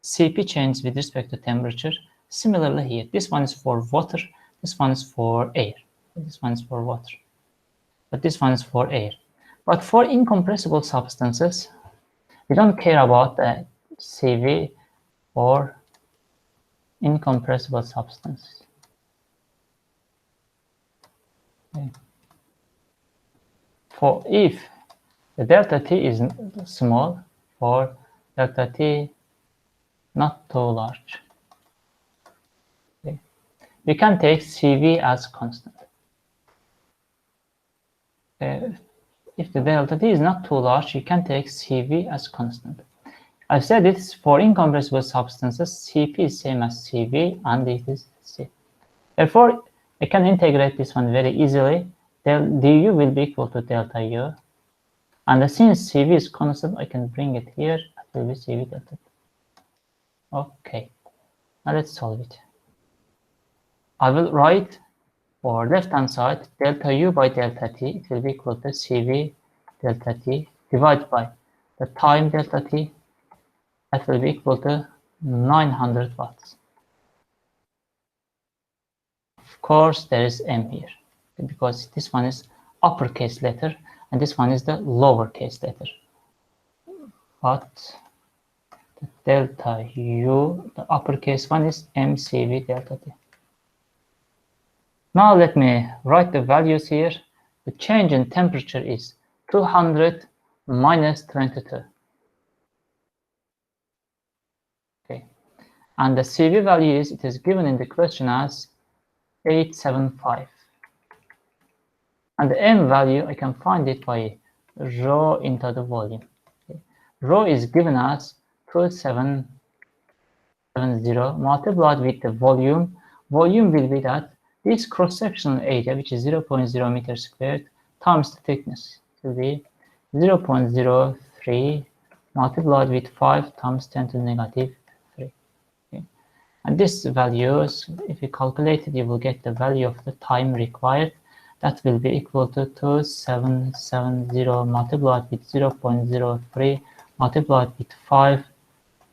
Cp changes with respect to temperature. Similarly here, this one is for water, this one is for air. This one is for water, but this one is for air. But for incompressible substances, we don't care about the Cv or incompressible substances. Okay. For if the delta T is small, for delta T not too large, okay, we can take Cv as constant. If the delta T is not too large, you can take Cv as constant. I've said it's for incompressible substances, Cp is same as Cv, and it is C. Therefore, I can integrate this one very easily. Du will be equal to delta U. And since Cv is constant, I can bring it here. It will be Cv delta T. Okay, now let's solve it. I will write for left-hand side, delta U by delta T, it will be equal to Cv delta T divided by the time delta T, that will be equal to 900 watts. Of course, there is M here, because this one is uppercase letter, and this one is the lowercase letter. But the delta U, the uppercase one is mCv delta T. Now let me write the values here. The change in temperature is 200 minus 22. Okay, and the Cv value is, it is given in the question as 875. And the M value, I can find it by rho into the volume. Okay. Rho is given as 2770 multiplied with the volume. Volume will be that this cross-sectional area, which is 0.0 meters squared, times the thickness. It will be 0.03 multiplied with 5 times 10 to the negative 3. Okay. And this values, if you calculate it, you will get the value of the time required. That will be equal to 2770 multiplied with 0.03 multiplied with 5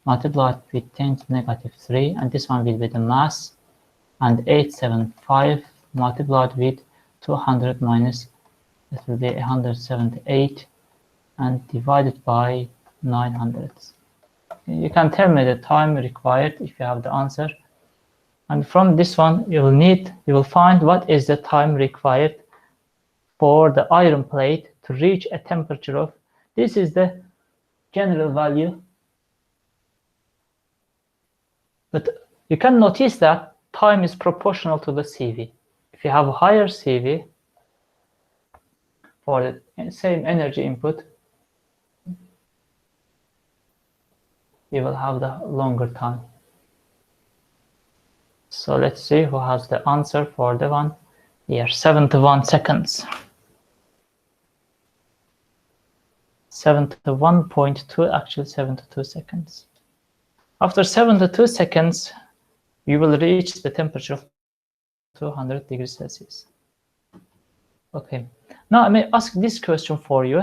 multiplied with 10 to the negative 3. And this one will be the mass. And 875 multiplied with 200 minus, that will be 178, and divided by 900. You can tell me the time required if you have the answer. And from this one, you will find what is the time required for the iron plate to reach a temperature of, this is the general value. But you can notice that time is proportional to the Cv. If you have a higher Cv for the same energy input, you will have the longer time. So let's see who has the answer for the one here. 71 seconds. 71.2, actually 72 seconds. After 72 seconds, you will reach the temperature of 200 degrees Celsius. Okay, now I may ask this question for you.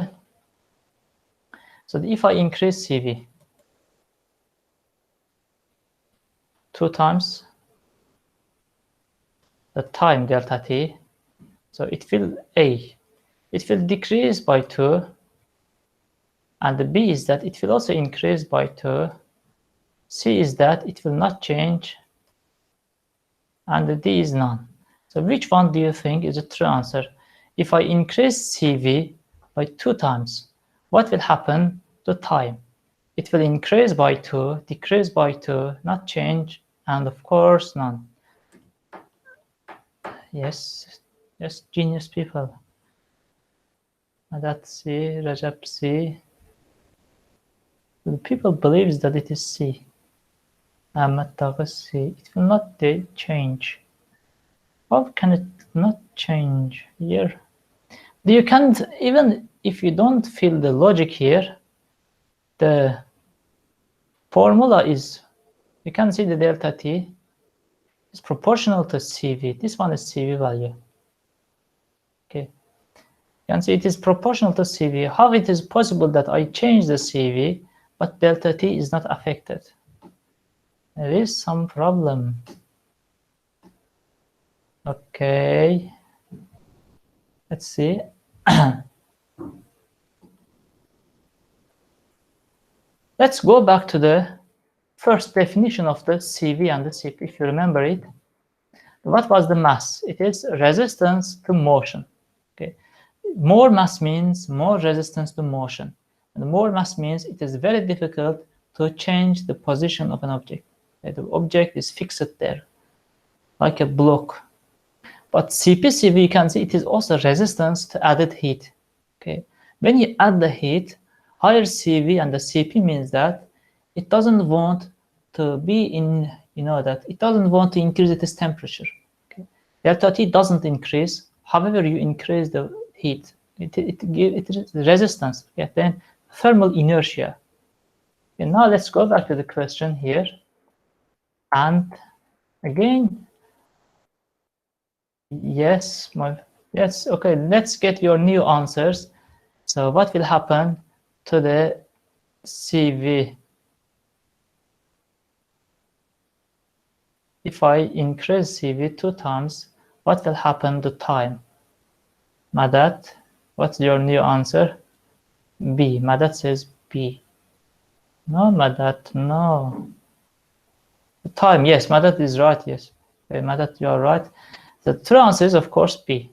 So if I increase Cv 2 times the time delta T, so it will decrease by 2, and the B is that it will also increase by 2. C is that it will not change, and the D is none. So which one do you think is the true answer? If I increase Cv by 2 times, what will happen to time? It will increase by 2, decrease by 2, not change, and of course none. Yes, genius people. That's C, Rajab C. The people believes that it is C. Ahmed Taga C. It will not change. How can it not change here? You can't, even if you don't feel the logic here, the formula is, you can see the delta T is proportional to CV. This one is CV value. Okay. You can see it is proportional to CV. How it is possible that I change the CV, but delta T is not affected? There is some problem. Okay. Let's see. Let's go back to the first definition of the CV and the CP. If you remember it, what was the mass? It is resistance to motion. Okay. More mass means more resistance to motion. And more mass means it is very difficult to change the position of an object. Okay. The object is fixed there, like a block. But CPCV, you can see it is also resistance to added heat. Okay. When you add the heat, higher CV and the CP means that it doesn't want to be in, that it doesn't want to increase its temperature. Okay. Delta T doesn't increase. However, you increase the heat. It is resistance. Okay. Then thermal inertia. Okay. Now let's go back to the question here. And again, yes, okay, let's get your new answers. So what will happen to the CV if I increase CV 2 times? What will happen to time? Madat, what's your new answer? B. Madat says B. No, Madat, no. The time, yes, Madat is right, yes. Okay, Madat, you are right. The true answer is, of course, B.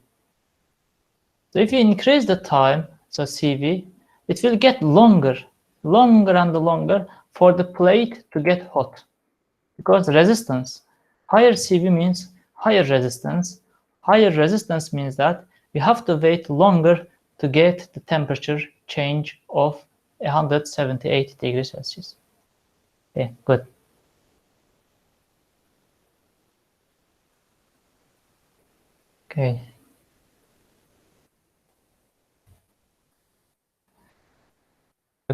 So if you increase the time, so CV, it will get longer and longer for the plate to get hot, because resistance, higher CV means higher resistance. Higher resistance means that we have to wait longer to get the temperature change of 178 degrees Celsius. Okay, good. Okay.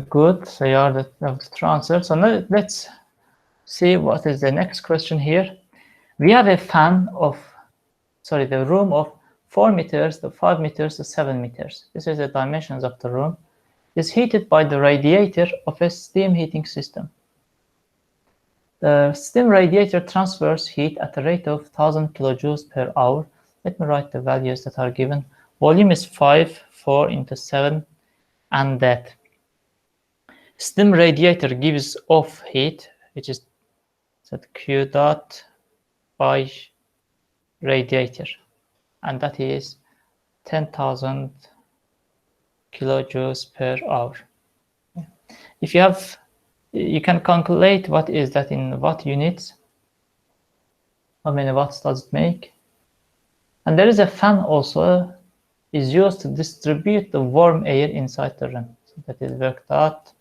Good, so you are the true answer. So now let's see what is the next question here. We have a fan of, the room of 4 meters to 5 meters to 7 meters. This is the dimensions of the room. It's heated by the radiator of a steam heating system. The steam radiator transfers heat at a rate of 1000 kilojoules per hour. Let me write the values that are given. Volume is 5, 4 into 7, and that. Steam radiator gives off heat, which is that Q dot by radiator, and that is 10,000 kilojoules per hour. If you have, you can calculate what is that in watt units. How many watts does it make? And there is a fan also is used to distribute the warm air inside the room. So that is work dot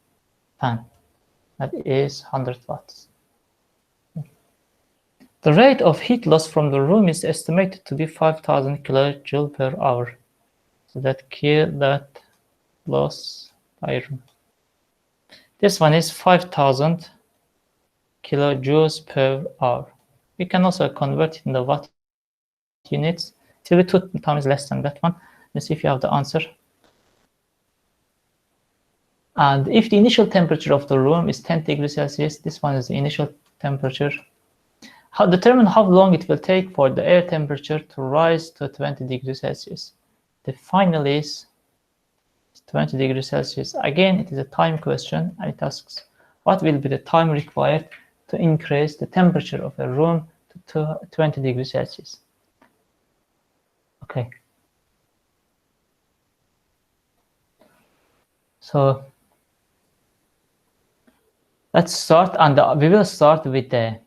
fan. That is 100 watts. The rate of heat loss from the room is estimated to be 5,000 kilojoule per hour. So that Q dot loss by room. This one is 5,000 kilojoules per hour. We can also convert it in the watt units. It will be 2 times less than that one. Let's see if you have the answer. And if the initial temperature of the room is 10 degrees Celsius, this one is the initial temperature. Determine how long it will take for the air temperature to rise to 20 degrees Celsius. The final is 20 degrees Celsius. Again, it is a time question, and it asks what will be the time required to increase the temperature of a room to 20 degrees Celsius. Okay. So let's start, and we will start with the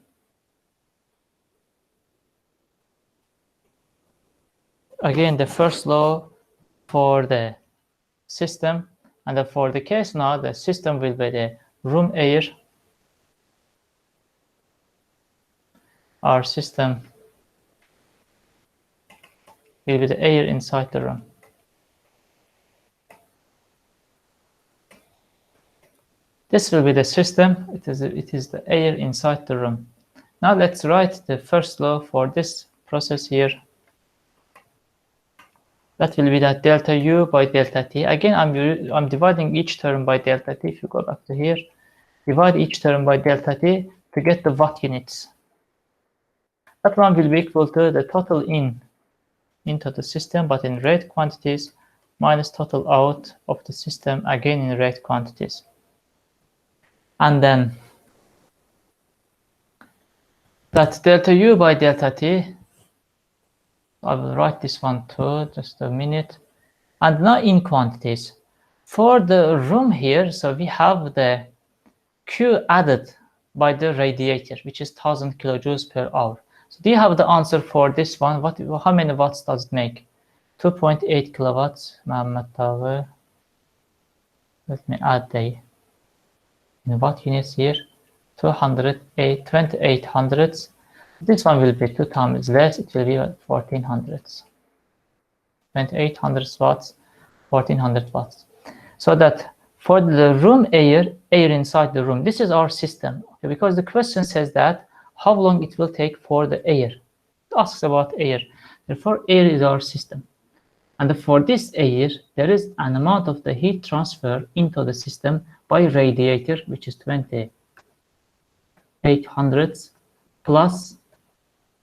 again the first law for the system, and for the case now the system will be the room air. Our system will be the air inside the room. This will be the system. It is the air inside the room. Now let's write the first law for this process here. That will be that delta U by delta T. Again, I'm dividing each term by delta T. If you go back to here, divide each term by delta T to get the watt units. That one will be equal to the total into the system, but in rate quantities, minus total out of the system, again in rate quantities. And then that delta U by delta T, I will write this one too, just a minute. And now in quantities. For the room here, so we have the Q added by the radiator, which is 1000 kilojoules per hour. So do you have the answer for this one? How many watts does it make? 2.8 kilowatts. Let me add the in watt units here. 2800. This one will be 2 times less. It will be 1400. 2800 watts, 1400 watts. So that for the room air inside the room, this is our system. Okay, because the question says that how long it will take for the air. It asks about air. Therefore, air is our system. And for this air, there is an amount of the heat transfer into the system by radiator, which is 2800 plus.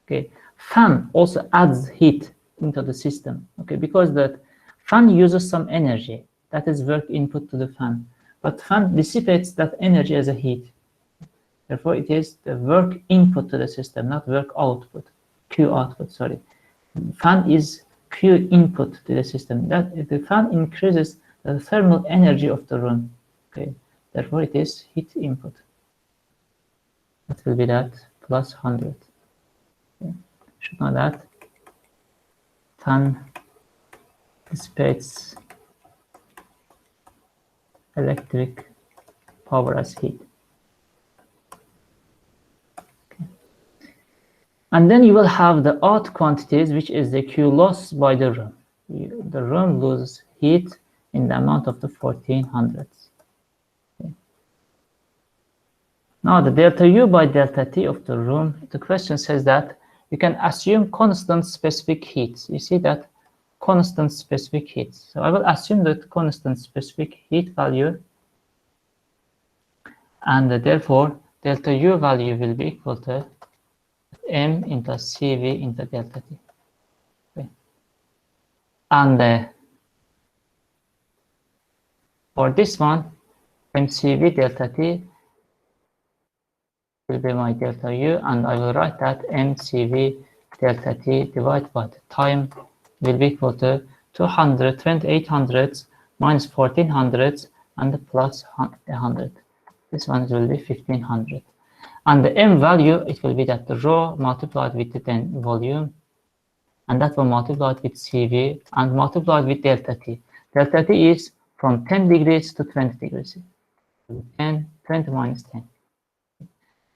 Okay, fan also adds heat into the system. Okay, because the fan uses some energy. That is work input to the fan. But fan dissipates that energy as a heat. Therefore, it is the work input to the system, not work output. Q output, sorry. Fan is Q input to the system. That the fan increases the thermal energy of the room. Okay, therefore it is heat input. That will be that plus 100. Okay. Should know that fan dissipates electric power as heat. And then you will have the out quantities, which is the Q loss by the room. The room loses heat in the amount of the 1400. Okay. Now the delta U by delta T of the room, the question says that you can assume constant specific heats. You see that constant specific heat. So I will assume that constant specific heat value, and therefore delta U value will be equal to M into CV into delta T. Okay. And for this one, MCV delta T will be my delta U, and I will write that MCV delta T divided by the time will be equal to 2800 minus 1400 and plus 100. This one will be 1500. And the M value, it will be that the rho multiplied with the then volume, and that will multiplied with CV and multiplied with delta T. Delta T is from 10 degrees to 20 degrees. 10, 20 minus 10.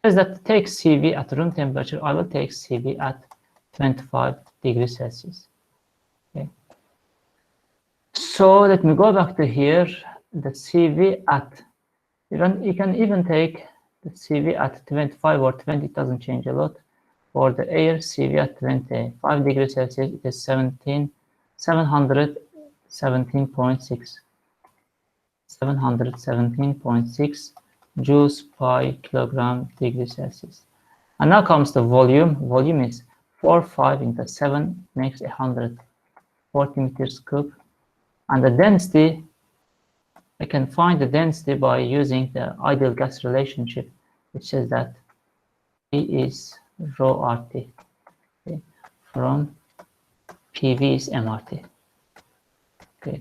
As that takes CV at room temperature, I will take CV at 25 degrees Celsius. Okay. So let me go back to here. The CV at, you can even take the CV at 25 or 20, it doesn't change a lot. For the air, CV at 25 degrees Celsius, it is 717.6. 717.6 joules per kilogram degree Celsius. And now comes the volume. Volume is 45 into 7 makes 140 meters cube. And the density, I can find the density by using the ideal gas relationship, which says that P is rho RT. Okay. From PV is MRT. Okay.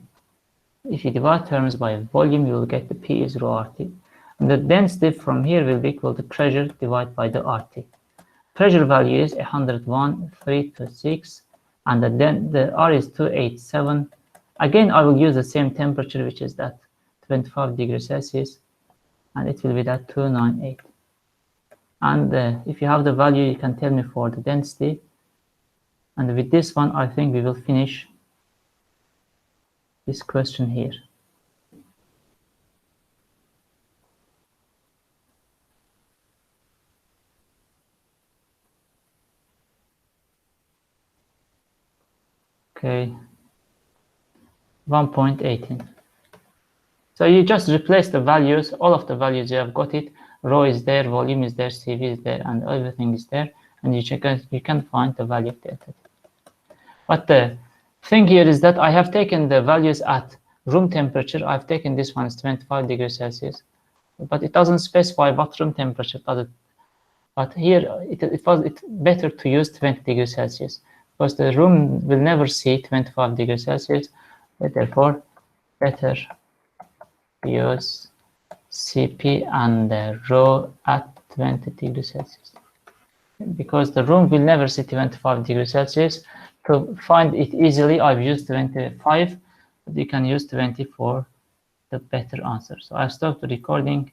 If you divide terms by volume, you will get the P is rho RT. And the density from here will be equal to pressure divided by the RT. Pressure value is 101,326, and the R is 287. Again, I will use the same temperature, which is that 25 degrees Celsius, and it will be that 298. And if you have the value, you can tell me for the density. And with this one, I think we will finish this question here. Okay, 1.18. So you just replace the values, all of the values you have got it. Row is there, volume is there, CV is there, and everything is there. And you can find the value of the delta T. But the thing here is that I have taken the values at room temperature. I've taken this one as 25 degrees Celsius, but it doesn't specify what room temperature does it. But here it's better to use 20 degrees Celsius because the room will never see 25 degrees Celsius. Therefore, better use CP and the row at 20 degrees Celsius. Because the room will never see 25 degrees Celsius. To find it easily, I've used 25, but you can use 20 for the better answer. So I've stopped the recording.